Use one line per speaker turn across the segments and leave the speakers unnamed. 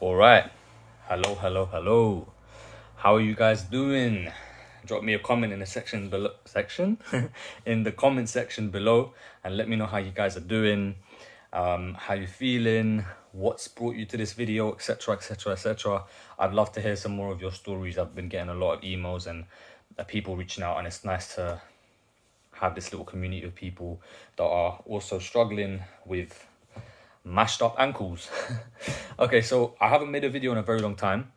All right. Hello. How are you guys doing? Drop me a comment in the section below. In the comment section below, and let me know how you guys are doing, how you feeling, what's brought you to this video, etc, etc, etc. I'd love to hear some more of your stories. I've been getting a lot of emails and people reaching out, and it's nice to have this little community of people that are also struggling with mashed up ankles. Okay, so I haven't made a video in a very long time.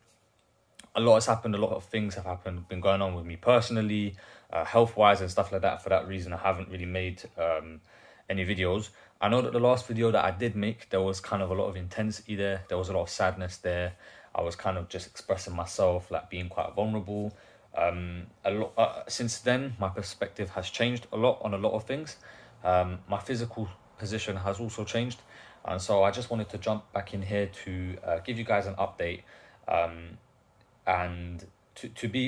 A lot has happened, a lot of things have happened, been going on with me personally, health-wise and stuff like that. For that reason, I haven't really made any videos. I know that the last video that I did make, there was kind of a lot of intensity there. There was a lot of sadness there. I was kind of just expressing myself, like being quite vulnerable. Since then, my perspective has changed a lot on a lot of things. My physical position has also changed. And so I just wanted to jump back in here to give you guys an update. And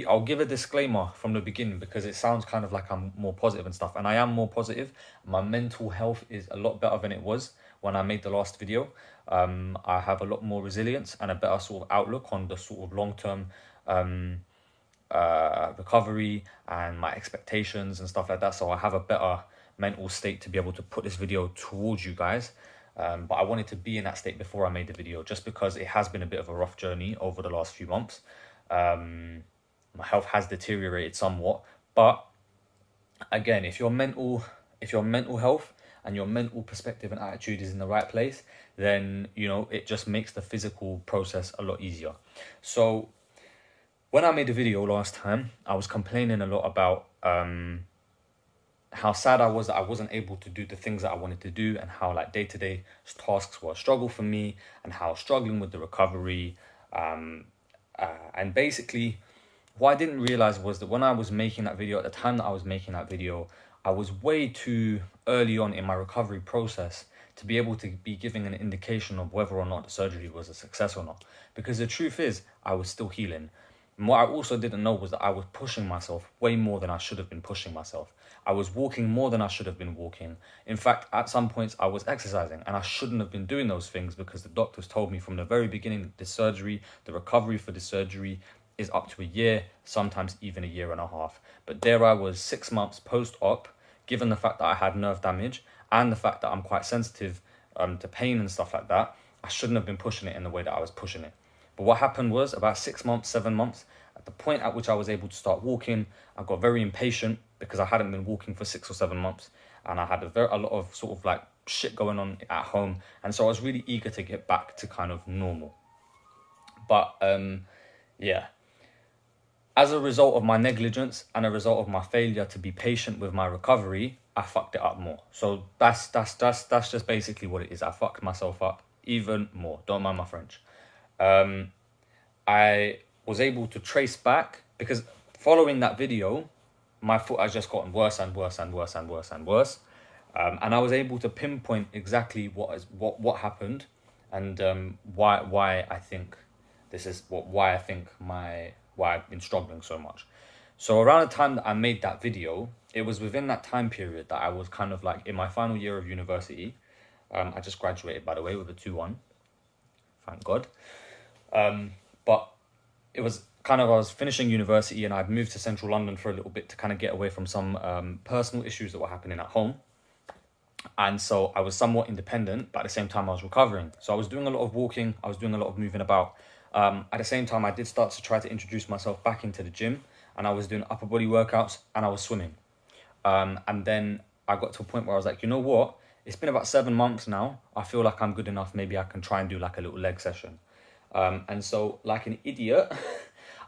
I'll give a disclaimer from the beginning because it sounds kind of like I'm more positive and stuff. And I am more positive. My mental health is a lot better than it was when I made the last video. I have a lot more resilience and a better sort of outlook on the sort of long-term recovery and my expectations and stuff like that. So I have a better mental state to be able to put this video towards you guys. But I wanted to be in that state before I made the video, just because it has been a bit of a rough journey over the last few months. My health has deteriorated somewhat, but again, if your mental health and your mental perspective and attitude is in the right place, then it just makes the physical process a lot easier. So when I made the video last time, I was complaining a lot about how sad I was that I wasn't able to do the things that I wanted to do, and how like day-to-day tasks were a struggle for me, and how struggling with the recovery. And basically what I didn't realize was that when I was making that video, at the time that I was making that video, I was way too early on in my recovery process to be able to be giving an indication of whether or not the surgery was a success or not. Because the truth is, I was still healing. And what I also didn't know was that I was pushing myself way more than I should have been pushing myself. I was walking more than I should have been walking. In fact, at some points I was exercising, and I shouldn't have been doing those things because the doctors told me from the very beginning that this surgery, the recovery for this surgery, is up to a year, sometimes even a year and a half. But there I was 6 months post-op, given the fact that I had nerve damage and the fact that I'm quite sensitive to pain and stuff like that. I shouldn't have been pushing it in the way that I was pushing it. But what happened was, about 6 months, 7 months, at the point at which I was able to start walking, I got very impatient because I hadn't been walking for 6 or 7 months, and I had a lot of sort of like shit going on at home, and so I was really eager to get back to kind of normal. But yeah, as a result of my negligence and a result of my failure to be patient with my recovery, I fucked it up more. So that's just basically what it is. I fucked myself up even more. Don't mind my French. I was able to trace back, because following that video, my foot has just gotten worse and worse and worse and worse and worse. And I was able to pinpoint exactly what happened, and why I think this is why I've been struggling so much. So around the time that I made that video, it was within that time period that I was kind of like in my final year of university. I just graduated, by the way, with a 2-1. Thank God. But it was kind of, I was finishing university and I'd moved to central London for a little bit to kind of get away from some personal issues that were happening at home. And so I was somewhat independent, but at the same time I was recovering. So I was doing a lot of walking, I was doing a lot of moving about. At the same time, I did start to try to introduce myself back into the gym, and I was doing upper body workouts and I was swimming. And then I got to a point where I was like, you know what? It's been about 7 months now. I feel like I'm good enough. Maybe I can try and do like a little leg session. And so, like an idiot,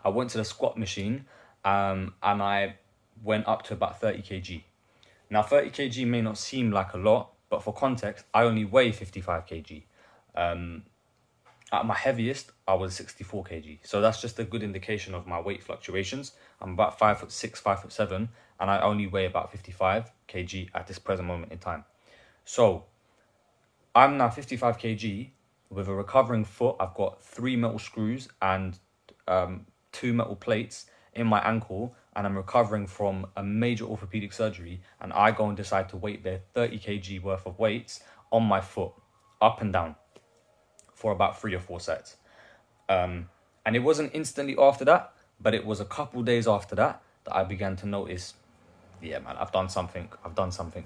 I went to the squat machine and I went up to about 30 kg. Now, 30 kg may not seem like a lot, but for context, I only weigh 55 kg. At my heaviest, I was 64 kg. So that's just a good indication of my weight fluctuations. I'm about 5'6", 5'7", and I only weigh about 55 kg at this present moment in time. So I'm now 55 kg with a recovering foot. I've got 3 metal screws and 2 metal plates in my ankle, and I'm recovering from a major orthopedic surgery, and I go and decide to weight bear 30 kg worth of weights on my foot, up and down, for about 3 or 4 sets. And it wasn't instantly after that, but it was a couple days after that that I began to notice, yeah, man, I've done something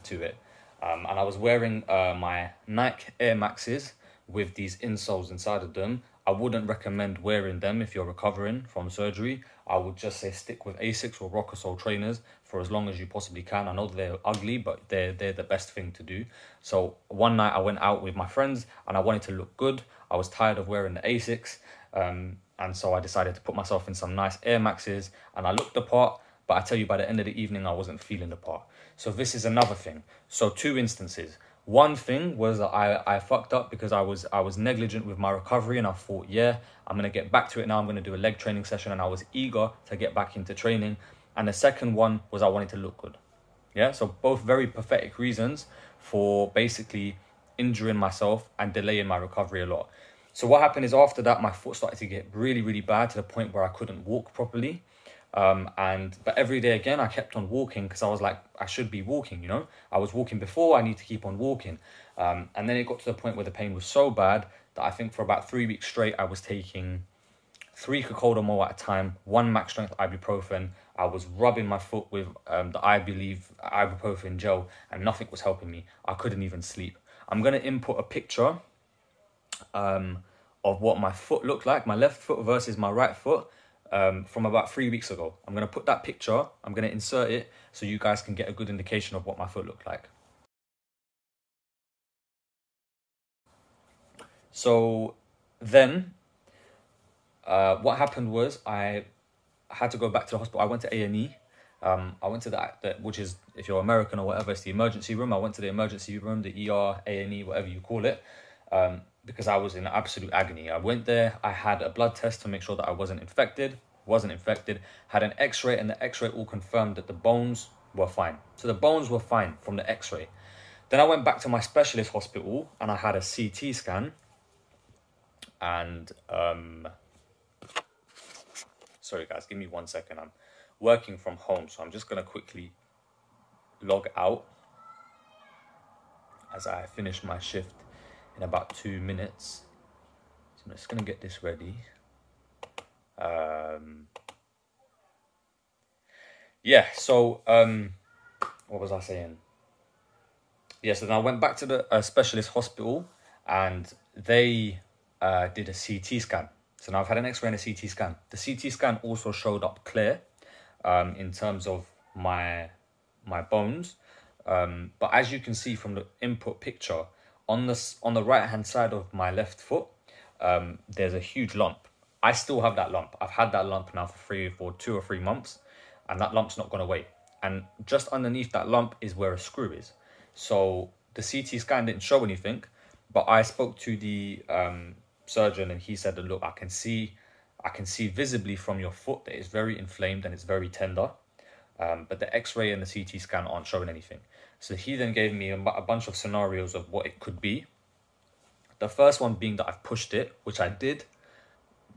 to it. And I was wearing my Nike Air Maxes with these insoles inside of them. I wouldn't recommend wearing them if you're recovering from surgery. I would just say stick with Asics or Rockasole trainers for as long as you possibly can. I know they're ugly, but they're the best thing to do. So one night I went out with my friends and I wanted to look good. I was tired of wearing the Asics. And so I decided to put myself in some nice Air Maxes and I looked the part. But I tell you, by the end of the evening, I wasn't feeling the part. So this is another thing. So 2 instances. One thing was that I fucked up because I was negligent with my recovery, and I thought, yeah, I'm going to get back to it now. I'm going to do a leg training session, and I was eager to get back into training. And the second one was I wanted to look good. Yeah, so both very pathetic reasons for basically injuring myself and delaying my recovery a lot. So what happened is after that, my foot started to get really, really bad to the point where I couldn't walk properly. But every day again, I kept on walking because I was like, I should be walking, you know. I was walking before, I need to keep on walking. And then it got to the point where the pain was so bad that I think for about 3 weeks straight, I was taking 3 Cocodamol at a time, 1 max strength ibuprofen. I was rubbing my foot with ibuprofen gel, and nothing was helping me. I couldn't even sleep. I'm going to input a picture of what my foot looked like, my left foot versus my right foot. From about 3 weeks ago. I'm going to put that picture, I'm going to insert it so you guys can get a good indication of what my foot looked like. So then what happened was I had to go back to the hospital. I went to A&E. I went to the which is, if you're American or whatever, it's the emergency room. I went to the emergency room, the ER, A&E, whatever you call it, because I was in absolute agony. I went there, I had a blood test to make sure that I wasn't infected, had an x-ray, and the x-ray all confirmed that the bones were fine. So the bones were fine from the x-ray. Then I went back to my specialist hospital and I had a CT scan. And, sorry guys, give me 1 second. I'm working from home, so I'm just going to quickly log out as I finish my shift in about 2 minutes. So I'm just going to get this ready. Yeah, so what was I saying? Yeah, so then I went back to the specialist hospital and they did a CT scan. So now I've had an x-ray and a CT scan. The CT scan also showed up clear in terms of my bones. But as you can see from the input picture, on the right hand side of my left foot, there's a huge lump. I still have that lump. I've had that lump now for 2 or 3 months, and that lump's not gone away. And just underneath that lump is where a screw is. So the CT scan didn't show anything, but I spoke to the surgeon and he said that, look, I can see visibly from your foot that it's very inflamed and it's very tender. But the x-ray and the CT scan aren't showing anything. So he then gave me a bunch of scenarios of what it could be. The first one being that I've pushed it, which I did.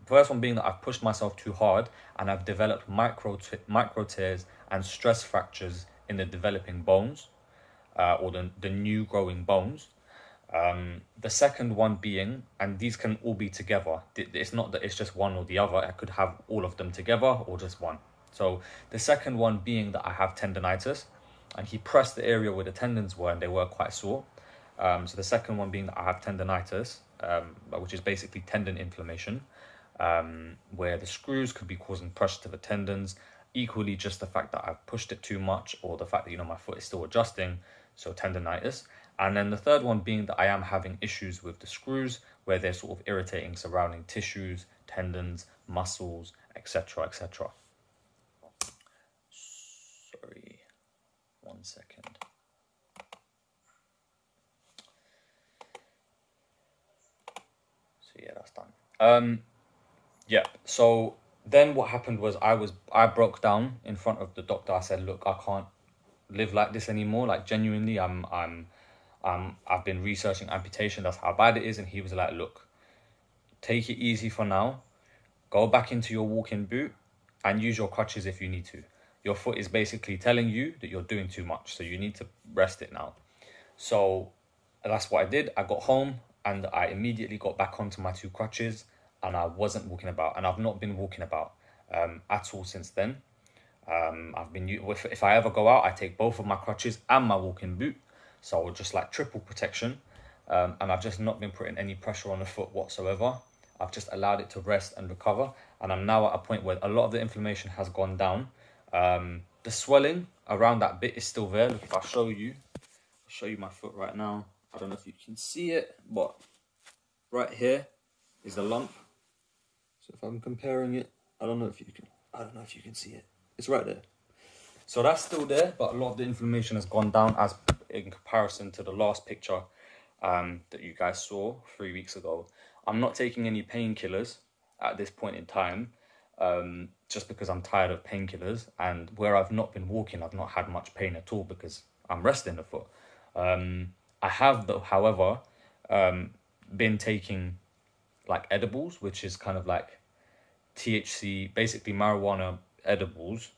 First one being that I've pushed myself too hard and I've developed micro tears and stress fractures in the developing bones, or the new growing bones. The second one being, and these can all be together. It's not that it's just one or the other. I could have all of them together or just one. So the second one being that I have tendonitis, and he pressed the area where the tendons were and they were quite sore. So the second one being that I have tendonitis, which is basically tendon inflammation, where the screws could be causing pressure to the tendons. Equally, just the fact that I've pushed it too much, or the fact that, my foot is still adjusting, so tendonitis. And then the third one being that I am having issues with the screws, where they're sort of irritating surrounding tissues, tendons, muscles, etc., etc. Sorry, 1 second. So yeah, that's done. Yeah, so then what happened was I broke down in front of the doctor. I said, look, I can't live like this anymore. Like, genuinely, I've been researching amputation. That's how bad it is. And he was like, look, take it easy for now. Go back into your walking boot and use your crutches if you need to. Your foot is basically telling you that you're doing too much, so you need to rest it now. So that's what I did. I got home and I immediately got back onto my 2 crutches. and I wasn't walking about, and I've not been walking about at all since then. I've been if I ever go out, I take both of my crutches and my walking boot, so just like triple protection. And I've just not been putting any pressure on the foot whatsoever. I've just allowed it to rest and recover, and I'm now at a point where a lot of the inflammation has gone down. The swelling around that bit is still there. Look, if I show you my foot right now. I don't know if you can see it, but right here is the lump. So if I'm comparing it, I don't know if you can see it. It's right there. So that's still there, but a lot of the inflammation has gone down as in comparison to the last picture that you guys saw 3 weeks ago. I'm not taking any painkillers at this point in time, just because I'm tired of painkillers, and where I've not been walking, I've not had much pain at all because I'm resting the foot. I have, though, however, been taking like edibles, which is kind of like THC, basically marijuana edibles,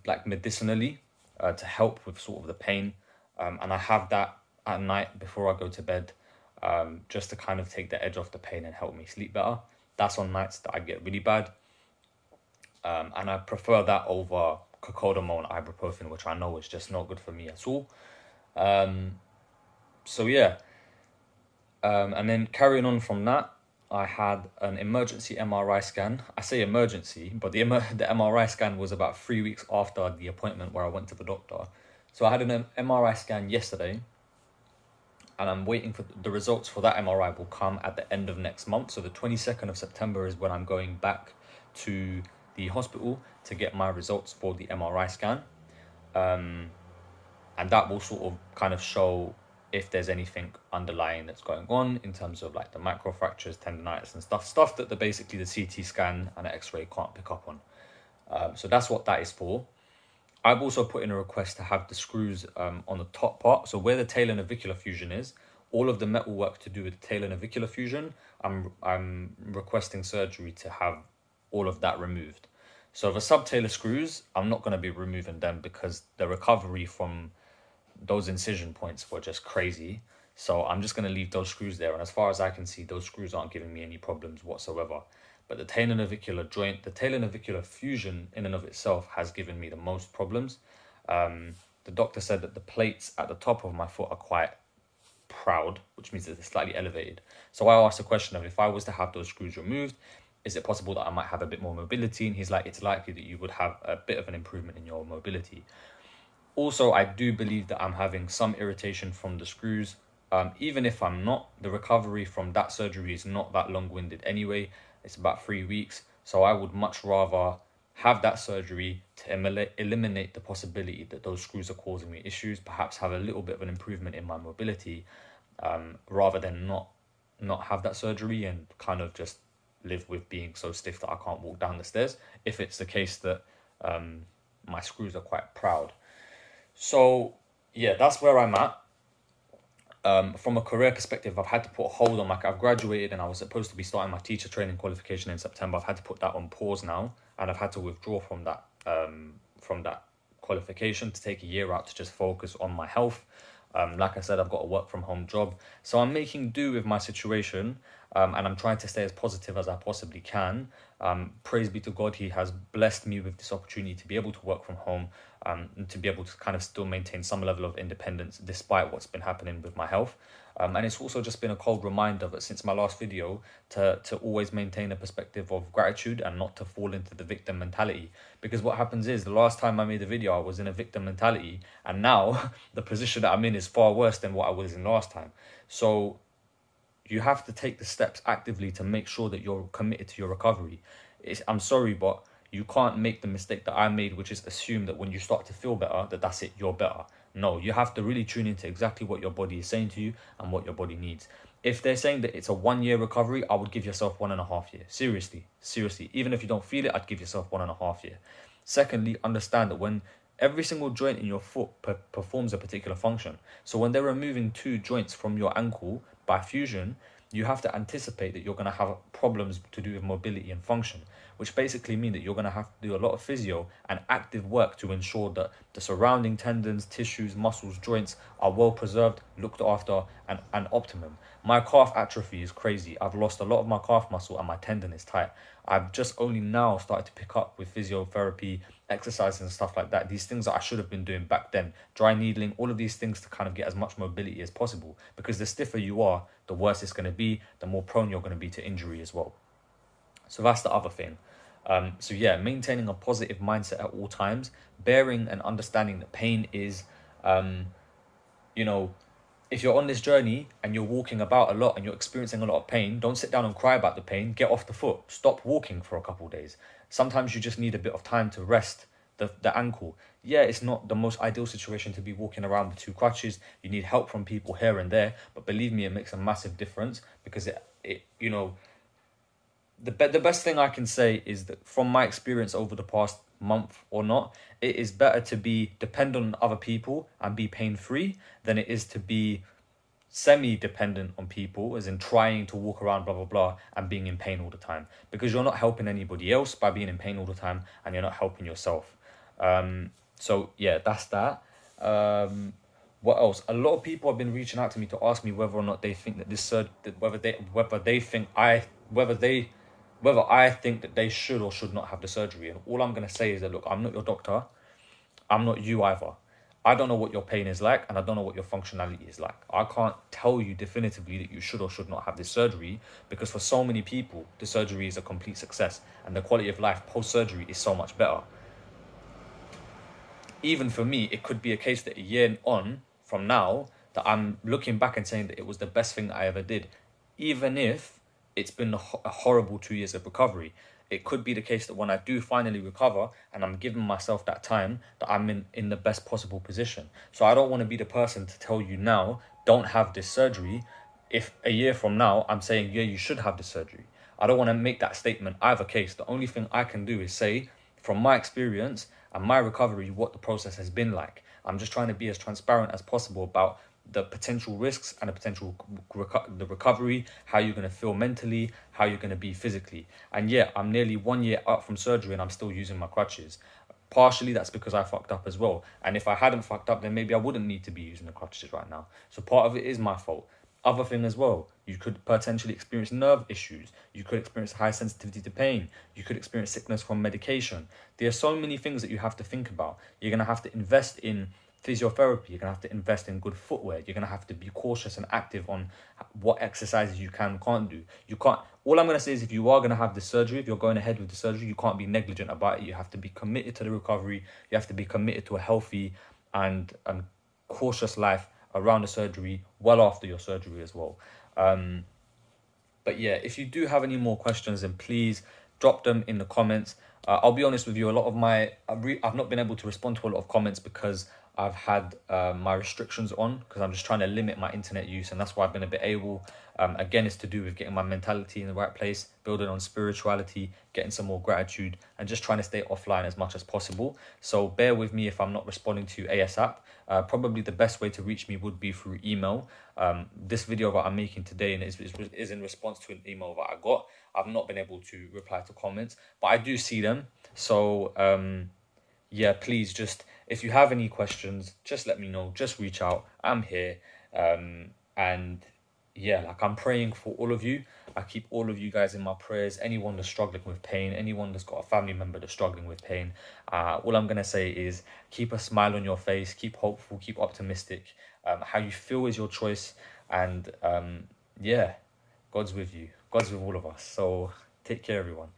like medicinally, to help with sort of the pain. And I have that at night before I go to bed, just to kind of take the edge off the pain and help me sleep better. That's on nights that I get really bad. And I prefer that over cocodamol and ibuprofen, which I know is just not good for me at all. So yeah. And then carrying on from that, I had an emergency MRI scan. I say emergency, but the MRI scan was about 3 weeks after the appointment where I went to the doctor. So I had an MRI scan yesterday, and I'm waiting for the results for that MRI will come at the end of next month. So the 22nd of September is when I'm going back to the hospital to get my results for the MRI scan. And that will sort of kind of show if there's anything underlying that's going on in terms of like the microfractures, tendonitis and stuff that basically the CT scan and the X-ray can't pick up on. So that's what that is for. I've also put in a request to have the screws on the top part. So where the talanavicular fusion is, all of the metal work to do with the talanavicular fusion, I'm requesting surgery to have all of that removed. So the subtalar screws, I'm not going to be removing them because the recovery from those incision points were just crazy. So I'm just going to leave those screws there. And as far as I can see, those screws aren't giving me any problems whatsoever. But the talanavicular joint, the talanavicular fusion in and of itself has given me the most problems. The doctor said that the plates at the top of my foot are quite proud, which means that they're slightly elevated. So I asked the question of, if I was to have those screws removed, is it possible that I might have a bit more mobility? And he's like, it's likely that you would have a bit of an improvement in your mobility. Also, I do believe that I'm having some irritation from the screws. Even if I'm not, the recovery from that surgery is not that long-winded anyway. It's about 3 weeks. So I would much rather have that surgery to eliminate the possibility that those screws are causing me issues, perhaps have a little bit of an improvement in my mobility, rather than not have that surgery and kind of just live with being so stiff that I can't walk down the stairs, if it's the case that my screws are quite proud. So yeah, that's where I'm at. From a career perspective, I've had to put a hold on I've graduated and I was supposed to be starting my teacher training qualification in September. I've had to put that on pause now, and I've had to withdraw from that qualification to take a year out to just focus on my health. Like I said, I've got a work from home job, so I'm making do with my situation, and I'm trying to stay as positive as I possibly can. Praise be to God, he has blessed me with this opportunity to be able to work from home, and to be able to kind of still maintain some level of independence despite what's been happening with my health. And it's also just been a cold reminder that since my last video to always maintain a perspective of gratitude and not to fall into the victim mentality. Because what happens is, the last time I made a video, I was in a victim mentality, and now the position that I'm in is far worse than what I was in last time. So you have to take the steps actively to make sure that you're committed to your recovery. I'm sorry, but you can't make the mistake that I made, which is assume that when you start to feel better, that's it, you're better. No, you have to really tune into exactly what your body is saying to you and what your body needs. If they're saying that it's a 1 year recovery, I would give yourself 1.5 years. Seriously. Even if you don't feel it, I'd give yourself 1.5 years. Secondly, understand that when every single joint in your foot performs a particular function. So when they're removing 2 joints from your ankle by fusion, you have to anticipate that you're going to have problems to do with mobility and function, which basically mean that you're going to have to do a lot of physio and active work to ensure that the surrounding tendons, tissues, muscles, joints are well preserved, looked after, and optimum. My calf atrophy is crazy. I've lost a lot of my calf muscle and my tendon is tight. I've just only now started to pick up with physiotherapy, exercises and stuff like that. These things that I should have been doing back then. Dry needling, all of these things to kind of get as much mobility as possible. Because the stiffer you are, the worse it's going to be, the more prone you're going to be to injury as well. So that's the other thing. So yeah, maintaining a positive mindset at all times, bearing and understanding that pain is, you know, if you're on this journey and you're walking about a lot and you're experiencing a lot of pain, don't sit down and cry about the pain. Get off the foot. Stop walking for a couple of days. Sometimes you just need a bit of time to rest the ankle. Yeah, it's not the most ideal situation to be walking around with 2 crutches. You need help from people here and there. But believe me, it makes a massive difference because it you know, the best thing I can say is that from my experience over the past month or not, it is better to be dependent on other people and be pain-free than it is to be semi-dependent on people, as in trying to walk around blah blah blah and being in pain all the time, because you're not helping anybody else by being in pain all the time and you're not helping yourself. So yeah, that's that. What else? A lot of people have been reaching out to me to ask me whether or not they think that this whether I think that they should or should not have the surgery. And all I'm going to say is that, look, I'm not your doctor. I'm not you either. I don't know what your pain is like, and I don't know what your functionality is like. I can't tell you definitively that you should or should not have this surgery, because for so many people, the surgery is a complete success, and the quality of life post-surgery is so much better. Even for me, it could be a case that a year on from now, that I'm looking back and saying that it was the best thing that I ever did, even if it's been a horrible 2 years of recovery. It could be the case that when I do finally recover and I'm giving myself that time, that I'm in the best possible position. So I don't want to be the person to tell you now, don't have this surgery, if a year from now I'm saying, yeah, you should have this surgery. I don't want to make that statement either case. The only thing I can do is say, from my experience and my recovery, what the process has been like. I'm just trying to be as transparent as possible about the potential risks and the potential the recovery, how you're going to feel mentally, how you're going to be physically. And yeah, I'm nearly 1 year out from surgery and I'm still using my crutches. Partially that's because I fucked up as well. And if I hadn't fucked up, then maybe I wouldn't need to be using the crutches right now. So part of it is my fault. Other thing as well, you could potentially experience nerve issues. You could experience high sensitivity to pain. You could experience sickness from medication. There are so many things that you have to think about. You're going to have to invest in physiotherapy. You're going to have to invest in good footwear. You're going to have to be cautious and active on what exercises you can and can't do. You can't. All I'm going to say is, if you are going to have the surgery, if you're going ahead with the surgery, you can't be negligent about it. You have to be committed to the recovery. You have to be committed to a healthy and cautious life around the surgery, well after your surgery as well. But yeah, if you do have any more questions, then please drop them in the comments. I'll be honest with you, a lot of I've not been able to respond to a lot of comments because I've had my restrictions on, because I'm just trying to limit my internet use, and that's why I've been a bit able. Again, it's to do with getting my mentality in the right place, building on spirituality, getting some more gratitude, and just trying to stay offline as much as possible. So bear with me if I'm not responding to you ASAP. Probably the best way to reach me would be through email. This video that I'm making today is in response to an email that I got. I've not been able to reply to comments, but I do see them. So yeah, please, just if you have any questions, just let me know. Just reach out. I'm here. And yeah, like, I'm praying for all of you. I keep all of you guys in my prayers. Anyone that's struggling with pain, anyone that's got a family member that's struggling with pain, all I'm going to say is keep a smile on your face, keep hopeful, keep optimistic. How you feel is your choice. And yeah, God's with you. God's with all of us. So take care, everyone.